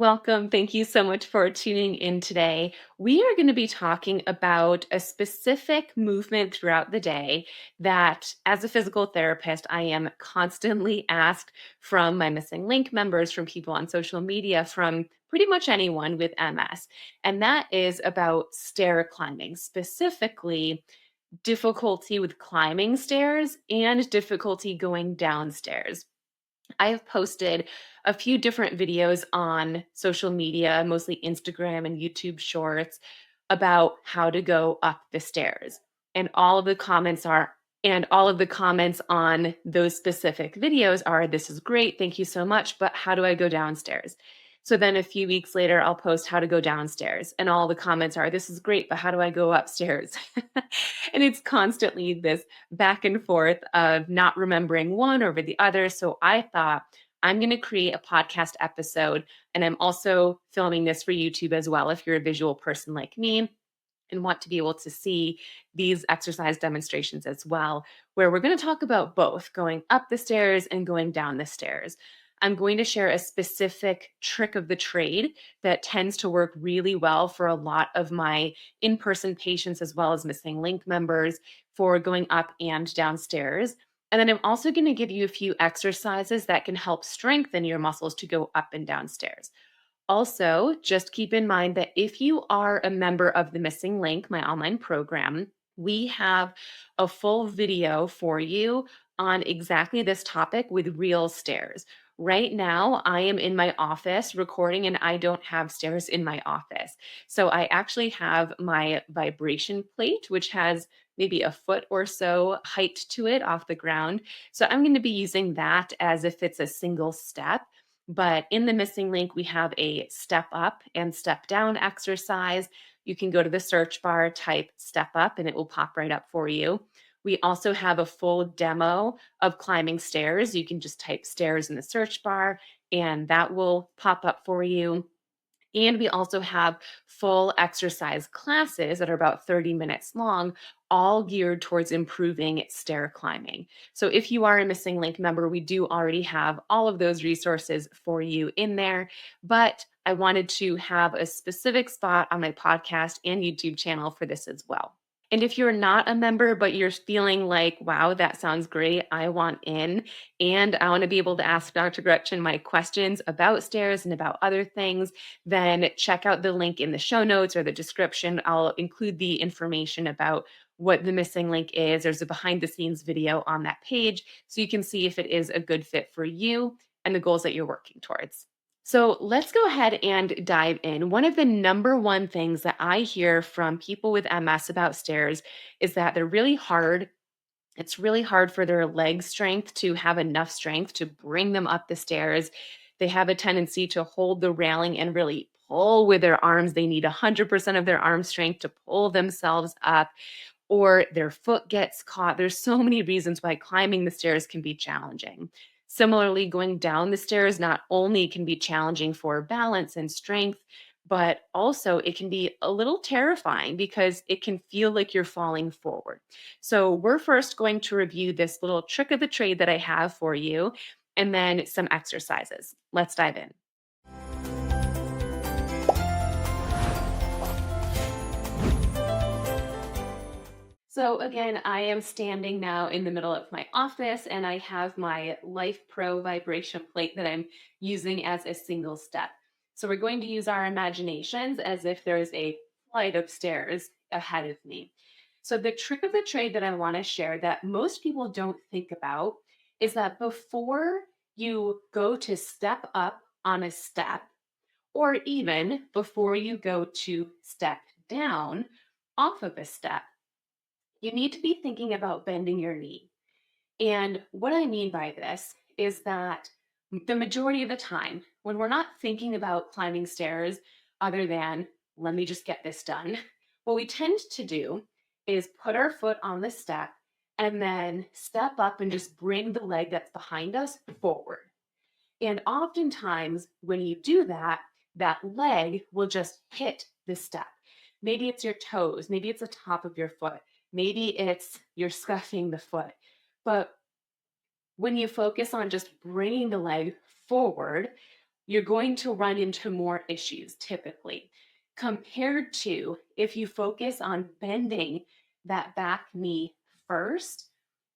Welcome. Thank you so much for tuning in today. We are going to be talking about a specific movement throughout the day that, as a physical therapist, I am constantly asked from my missing link members, from people on social media, from pretty much anyone with MS. And that is about stair climbing, specifically difficulty with climbing stairs and difficulty going downstairs. I have posted a few different videos on social media, mostly Instagram and YouTube shorts, about how to go up the stairs. And all of the comments are, and all of the comments on those specific videos are, this is great, thank you so much, but how do I go downstairs? So then a few weeks later, I'll post how to go downstairs, and all the comments are, this is great, but how do I go upstairs? And it's constantly this back and forth of not remembering one over the other. So I thought, I'm going to create a podcast episode, and I'm also filming this for YouTube as well if you're a visual person like me and want to be able to see these exercise demonstrations as well, where we're going to talk about both going up the stairs and going down the stairs. I'm going to share a specific trick of the trade that tends to work really well for a lot of my in person patients as well as missing link members for going up and downstairs. And then I'm also going to give you a few exercises that can help strengthen your muscles to go up and downstairs. Also, just keep in mind that if you are a member of the Missing Link, my online program, we have a full video for you on exactly this topic with real stairs. Right now, I am in my office recording and I don't have stairs in my office. So I actually have my vibration plate, which has maybe a foot or so height to it off the ground. So I'm going to be using that as if it's a single step. But in the missing link, we have a step up and step down exercise. You can go to the search bar, type step up, and it will pop right up for you. We also have a full demo of climbing stairs. You can just type stairs in the search bar, and that will pop up for you. And we also have full exercise classes that are about 30 minutes long, all geared towards improving stair climbing. So if you are a Missing Link member, we do already have all of those resources for you in there. But I wanted to have a specific spot on my podcast and YouTube channel for this as well. And if you're not a member, but you're feeling like, wow, that sounds great, I want in, and I want to be able to ask Dr. Gretchen my questions about stairs and about other things, then check out the link in the show notes or the description. I'll include the information about what the missing link is. There's a behind the scenes video on that page, so you can see if it is a good fit for you and the goals that you're working towards. So let's go ahead and dive in. One of the number one things that I hear from people with MS about stairs is that they're really hard. It's really hard for their leg strength to have enough strength to bring them up the stairs. They have a tendency to hold the railing and really pull with their arms. They need 100% of their arm strength to pull themselves up, or their foot gets caught. There's so many reasons why climbing the stairs can be challenging. Similarly, going down the stairs not only can be challenging for balance and strength, but also it can be a little terrifying because it can feel like you're falling forward. So, we're first going to review this little trick of the trade that I have for you, and then some exercises. Let's dive in. So again, I am standing now in the middle of my office and I have my Life Pro vibration plate that I'm using as a single step. So we're going to use our imaginations as if there's a flight of stairs ahead of me. So the trick of the trade that I want to share that most people don't think about is that before you go to step up on a step, or even before you go to step down off of a step, you need to be thinking about bending your knee. And what I mean by this is that the majority of the time, when we're not thinking about climbing stairs, other than, let me just get this done, what we tend to do is put our foot on the step and then step up and just bring the leg that's behind us forward. And oftentimes, when you do that, that leg will just hit the step. Maybe it's your toes, maybe it's the top of your foot, maybe it's you're scuffing the foot. But when you focus on just bringing the leg forward, you're going to run into more issues typically compared to if you focus on bending that back knee first.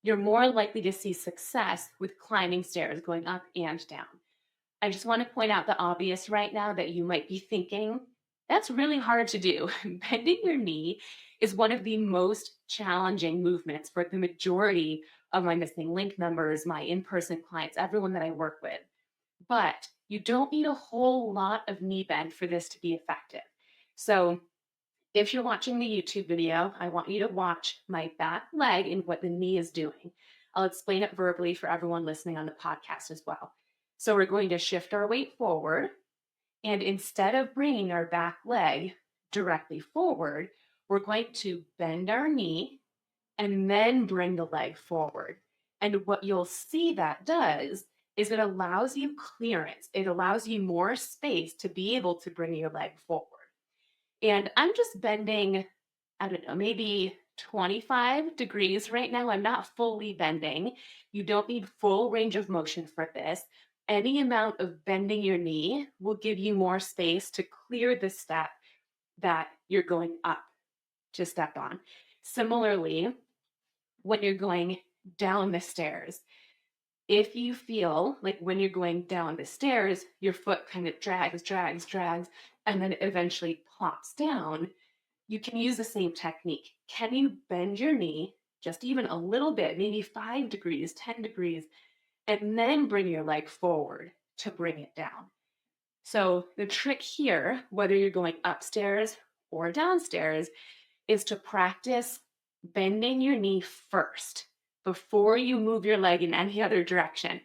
You're more likely to see success with climbing stairs, going up and down. I just want to point out the obvious right now that you might be thinking, that's really hard to do. Bending your knee is one of the most challenging movements for the majority of my missing link members, my in person clients, everyone that I work with. But you don't need a whole lot of knee bend for this to be effective. So if you're watching the YouTube video, I want you to watch my back leg and what the knee is doing. I'll explain it verbally for everyone listening on the podcast as well. So we're going to shift our weight forward, and instead of bringing our back leg directly forward, we're going to bend our knee and then bring the leg forward. And what you'll see that does is it allows you clearance. It allows you more space to be able to bring your leg forward. And I'm just bending, I don't know, maybe 25 degrees right now. I'm not fully bending. You don't need full range of motion for this. Any amount of bending your knee will give you more space to clear the step that you're going up to step on. Similarly, when you're going down the stairs, if you feel like when you're going down the stairs, your foot kind of drags, and then eventually plops down, you can use the same technique. Can you bend your knee just even a little bit, maybe 5 degrees, 10 degrees, and then bring your leg forward to bring it down? So the trick here, whether you're going upstairs or downstairs, is to practice bending your knee first before you move your leg in any other direction.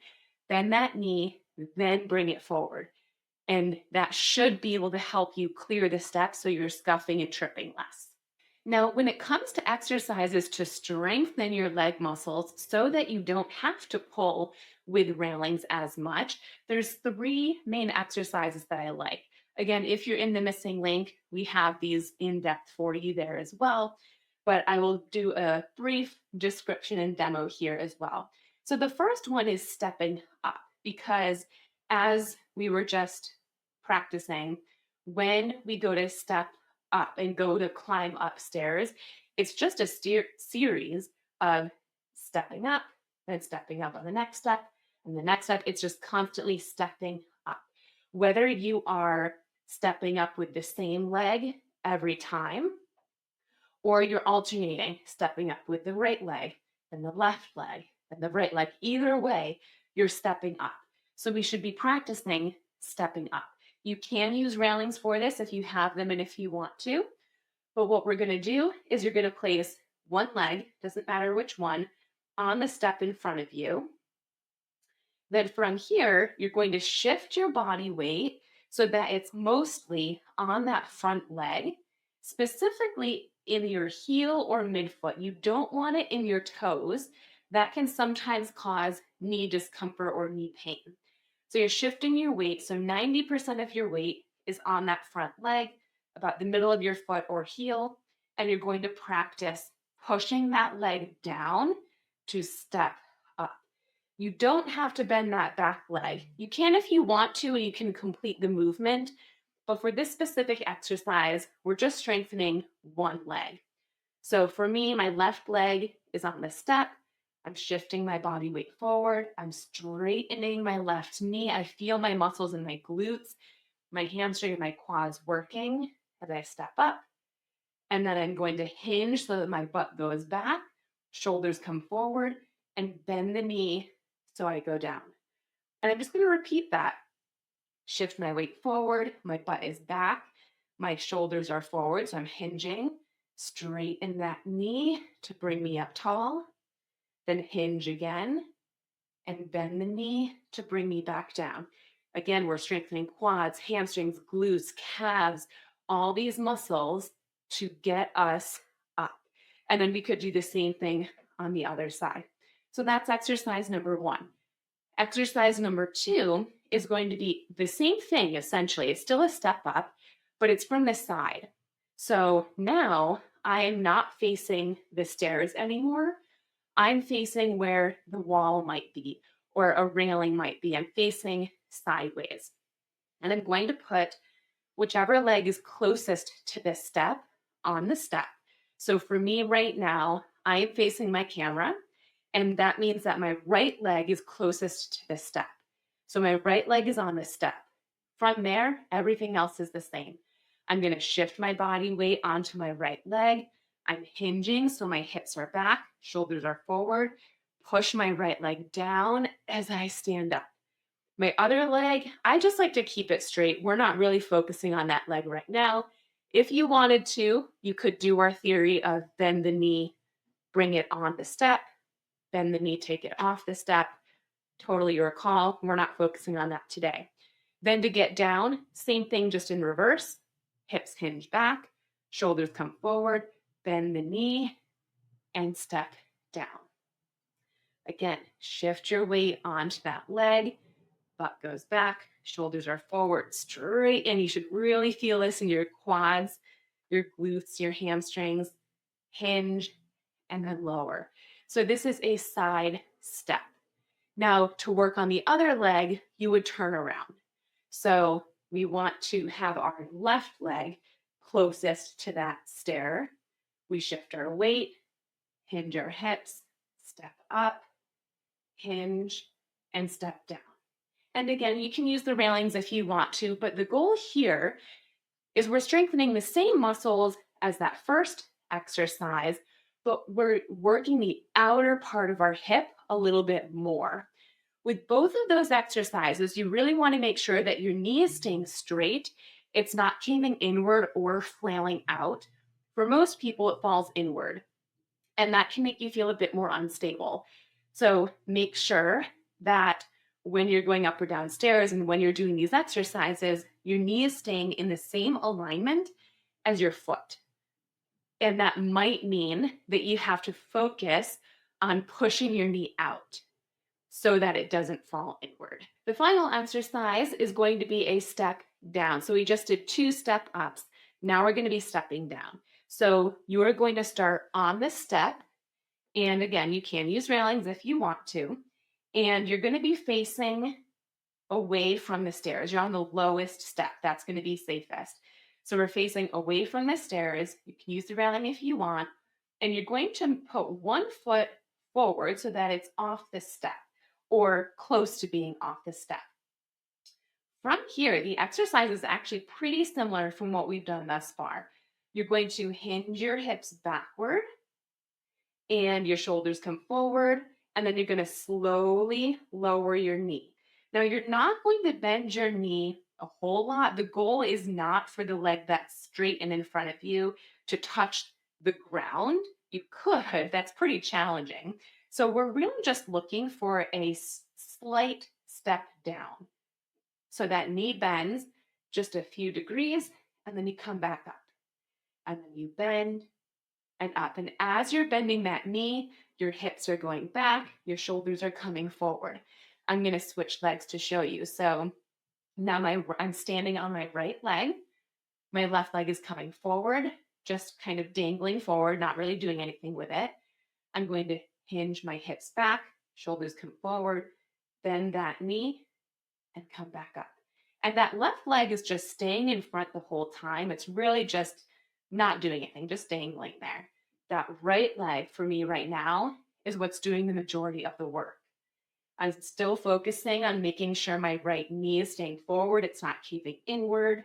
Bend that knee, then bring it forward. And that should be able to help you clear the steps so you're scuffing and tripping less. Now, when it comes to exercises to strengthen your leg muscles so that you don't have to pull with railings as much, there's 3 main exercises that I like. Again, if you're in the missing link, we have these in depth for you there as well, but I will do a brief description and demo here as well. So the first one is stepping up, because as we were just practicing, when we go to step up and go to climb upstairs, it's just a series of stepping up, then stepping up on the next step, and the next step. It's just constantly stepping up. Whether you are stepping up with the same leg every time, or you're alternating, stepping up with the right leg, then the left leg, then the right leg, either way, you're stepping up. So we should be practicing stepping up. You can use railings for this if you have them and if you want to. But what we're going to do is you're going to place one leg, doesn't matter which one, on the step in front of you. Then from here, you're going to shift your body weight so that it's mostly on that front leg, specifically in your heel or midfoot. You don't want it in your toes. That can sometimes cause knee discomfort or knee pain. So you're shifting your weight. So 90% of your weight is on that front leg, about the middle of your foot or heel, and you're going to practice pushing that leg down to step up. You don't have to bend that back leg. You can if you want to, and you can complete the movement. But for this specific exercise, we're just strengthening one leg. So for me, my left leg is on the step. I'm shifting my body weight forward. I'm straightening my left knee. I feel my muscles in my glutes, my hamstring and my quads working as I step up. And then I'm going to hinge so that my butt goes back, shoulders come forward, and bend the knee so I go down. And I'm just going to repeat that. Shift my weight forward, my butt is back, my shoulders are forward, so I'm hinging. Straighten that knee to bring me up tall. Then hinge again and bend the knee to bring me back down. Again, we're strengthening quads, hamstrings, glutes, calves, all these muscles to get us up. And then we could do the same thing on the other side. So that's exercise number 1. Exercise number 2 is going to be the same thing, essentially. It's still a step up, but it's from the side. So now I am not facing the stairs anymore. I'm facing where the wall might be or a railing might be. I'm facing sideways. And I'm going to put whichever leg is closest to this step on the step. So for me right now, I am facing my camera, and that means that my right leg is closest to this step. So my right leg is on the step. From there, everything else is the same. I'm going to shift my body weight onto my right leg. I'm hinging, so my hips are back, shoulders are forward. Push my right leg down as I stand up. My other leg, I just like to keep it straight. We're not really focusing on that leg right now. If you wanted to, you could do our theory of bend the knee, bring it on the step, bend the knee, take it off the step. Totally your call. We're not focusing on that today. Then to get down, same thing, just in reverse. Hips hinge back, shoulders come forward, bend the knee, and step down. Again, shift your weight onto that leg. Butt goes back, shoulders are forward, straight, and you should really feel this in your quads, your glutes, your hamstrings. Hinge, and then lower. So this is a side step. Now, to work on the other leg, you would turn around. So we want to have our left leg closest to that stair. We shift our weight, hinge our hips, step up, hinge, and step down. And again, you can use the railings if you want to, but the goal here is we're strengthening the same muscles as that first exercise, but we're working the outer part of our hip a little bit more. With both of those exercises, you really want to make sure that your knee is staying straight. It's not caving inward or flailing out. For most people, it falls inward, and that can make you feel a bit more unstable. So make sure that when you're going up or down stairs and when you're doing these exercises, your knee is staying in the same alignment as your foot. And that might mean that you have to focus on pushing your knee out so that it doesn't fall inward. The final exercise is going to be a step down. So we just did 2 step ups. Now we're going to be stepping down. So you are going to start on the step. And again, you can use railings if you want to. And you're going to be facing away from the stairs. You're on the lowest step. That's going to be safest. So we're facing away from the stairs. You can use the railing if you want. And you're going to put one foot forward so that it's off the step or close to being off the step. From here, the exercise is actually pretty similar from what we've done thus far. You're going to hinge your hips backward and your shoulders come forward, and then you're going to slowly lower your knee. Now, you're not going to bend your knee a whole lot. The goal is not for the leg that's straight and in front of you to touch the ground. You could, that's pretty challenging. So we're really just looking for a slight step down. So that knee bends just a few degrees, and then you come back up. And then you bend and up. And as you're bending that knee, your hips are going back, your shoulders are coming forward. I'm going to switch legs to show you. So now I'm standing on my right leg. My left leg is coming forward, just kind of dangling forward, not really doing anything with it. I'm going to hinge my hips back, shoulders come forward, bend that knee, and come back up. And that left leg is just staying in front the whole time. It's really just not doing anything, just dangling there. That right leg for me right now is what's doing the majority of the work. I'm still focusing on making sure my right knee is staying forward. It's not keeping inward.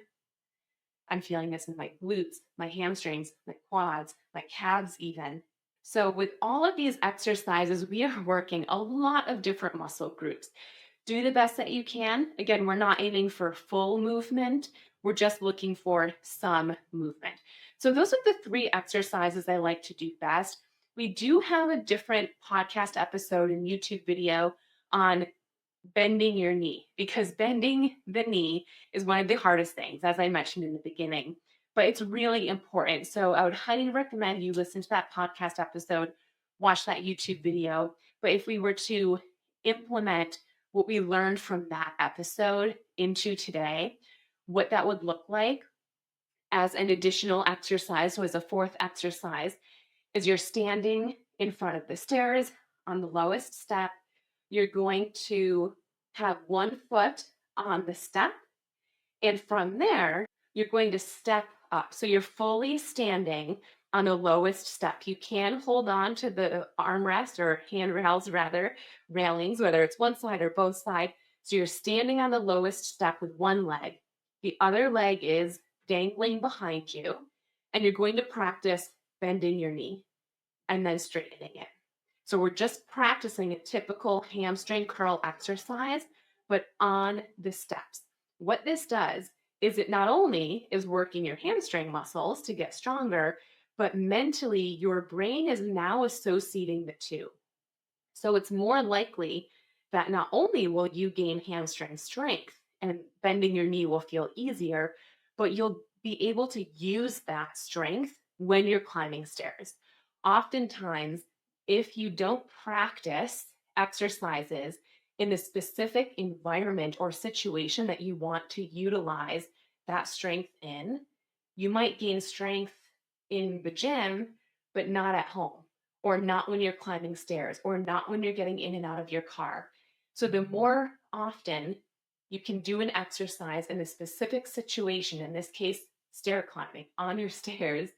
I'm feeling this in my glutes, my hamstrings, my quads, my calves even. So with all of these exercises, we are working a lot of different muscle groups. Do the best that you can. Again, we're not aiming for full movement. We're just looking for some movement. So those are the 3 exercises I like to do best. We do have a different podcast episode and YouTube video on bending your knee, because bending the knee is one of the hardest things, as I mentioned in the beginning, but it's really important. So I would highly recommend you listen to that podcast episode, watch that YouTube video. But if we were to implement what we learned from that episode into today, what that would look like as an additional exercise, so as a 4th exercise, is you're standing in front of the stairs on the lowest step. You're going to have one foot on the step, And from there, you're going to step up. So you're fully standing on the lowest step. You can hold on to the armrest or handrails, rather, railings, whether it's one side or both sides. So you're standing on the lowest step with one leg. The other leg is dangling behind you. And you're going to practice bending your knee and then straightening it. So we're just practicing a typical hamstring curl exercise, but on the steps. What this does is it not only is working your hamstring muscles to get stronger, but mentally your brain is now associating the two. So it's more likely that not only will you gain hamstring strength and bending your knee will feel easier, but you'll be able to use that strength when you're climbing stairs. Oftentimes, if you don't practice exercises in the specific environment or situation that you want to utilize that strength in, you might gain strength in the gym, but not at home, or not when you're climbing stairs, or not when you're getting in and out of your car. So the more often you can do an exercise in a specific situation, in this case, stair climbing on your stairs,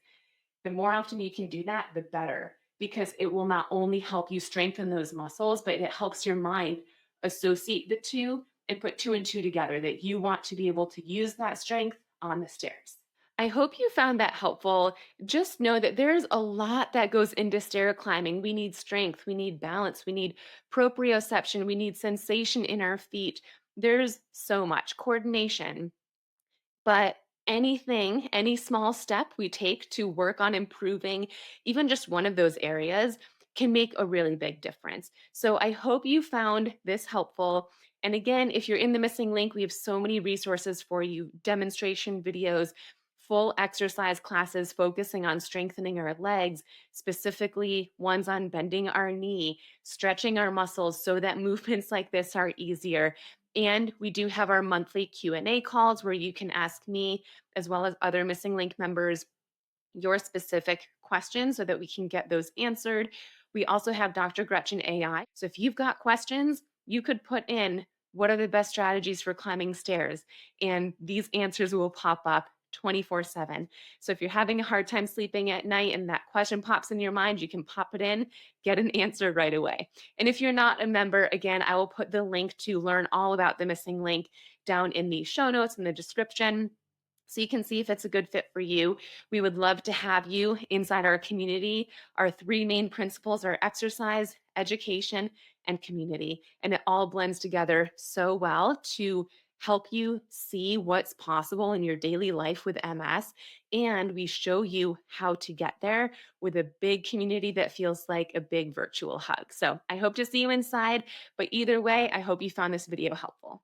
the more often you can do that, the better, because it will not only help you strengthen those muscles, but it helps your mind associate the two and put two and two together that you want to be able to use that strength on the stairs. I hope you found that helpful. Just know that there's a lot that goes into stair climbing. We need strength, we need balance, we need proprioception, we need sensation in our feet. There's so much coordination. But anything, any small step we take to work on improving even just one of those areas can make a really big difference. So I hope you found this helpful. And again, if you're in the missing link, we have so many resources for you, demonstration videos, full exercise classes focusing on strengthening our legs, specifically ones on bending our knee, stretching our muscles so that movements like this are easier. And we do have our monthly Q&A calls where you can ask me as well as other missing link members your specific questions so that we can get those answered. We also have Dr. Gretchen AI. So if you've got questions, you could put in what are the best strategies for climbing stairs, and these answers will pop up 24/7. So if you're having a hard time sleeping at night and that question pops in your mind, you can pop it in, get an answer right away. And if you're not a member, again, I will put the link to learn all about the missing link down in the show notes in the description, so you can see if it's a good fit for you. We would love to have you inside our community. Our three main principles are exercise, education, and community. And it all blends together so well to help you see what's possible in your daily life with MS. And we show you how to get there with a big community that feels like a big virtual hug. So I hope to see you inside. But either way, I hope you found this video helpful.